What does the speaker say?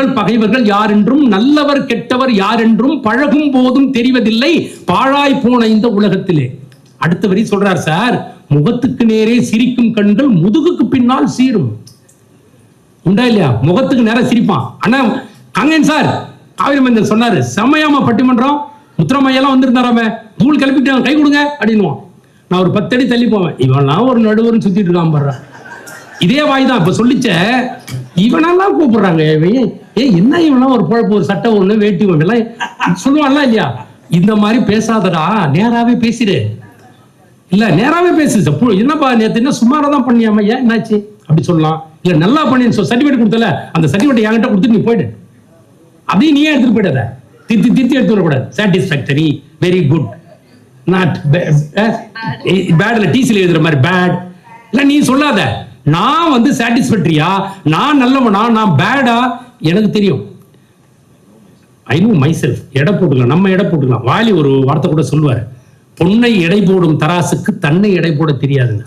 நண்பர்கள் பகைவர்கள் யார் என்றும், நல்லவர் கெட்டவர் யார் என்றும் பழகும் போதும் தெரிவதில்லை பாழாய் போன இந்த உலகத்திலே. அடுத்த வரி சொல்றார் சார், முகத்துக்கு நேரே சிரிக்கும் கண்கள் முதுகுக்கு பின்னால் சீரும். உண்டா இல்லையா? முகத்துக்கு நேரம் சிரிப்பான். ஆனா அங்கேன் சார் காவிரிமந்தன் சொன்னாரு, செம்மையாம பட்டிமன்றம், முத்துராமையெல்லாம் வந்திருந்தாராம, தூள் கிளப்பிட்டு கை கொடுங்க அப்படின்னுவான். நான் ஒரு 10 அடி தள்ளி போவேன், இவன்லாம் ஒரு நடுவர்னு சுத்திட்டு இருக்கான் பாடுறான். இதே வாய் தான் இப்ப சொல்லிச்ச, இவனெல்லாம் கூப்பிடுறாங்க, என்ன இவனெல்லாம் ஒரு பொழப்பு, ஒரு சட்டை ஒண்ணு வேட்டி ஒண்ணு சொல்லுவான்ல இல்லையா? இந்த மாதிரி பேசாதடா, நேராவே பேசிடு. இல்ல நேராவே பேசு. என்னப்பா நேத்து என்ன சுமாரதான் பண்ணியாம, ஏன் என்னாச்சு அப்படி சொல்லலாம். இல்ல நல்லா பண்ணி சர்டிபிகேட் கொடுத்தல, அந்த சர்டிபிகேட் என்கிட்ட கொடுத்துட்டு நீ போயிடு, அப்படியே நீயே எடுத்துட்டு போயிடாத, திருத்தி எடுத்து வரக்கூடாது. சாட்டிஸ்பாக்டரி, வெரி குட், நாட் பேட்ல டீசில் எழுதுற மாதிரி பேட் இல்ல நீ சொல்லாத. நான் வந்து சாட்டிஸ்பேக்டரியா, நான் நல்லவனா, நான் பேடா எனக்கு தெரியும். I know my self. எடை போட்டுக்கலாம், நம்ம எடை போட்டுக்கலாம். வாலி ஒரு வார்த்தை கூட சொல்லுவாரு, பொன்னை எடை போடும் தராசுக்கு தன்னை எடை போட தெரியாதுங்க.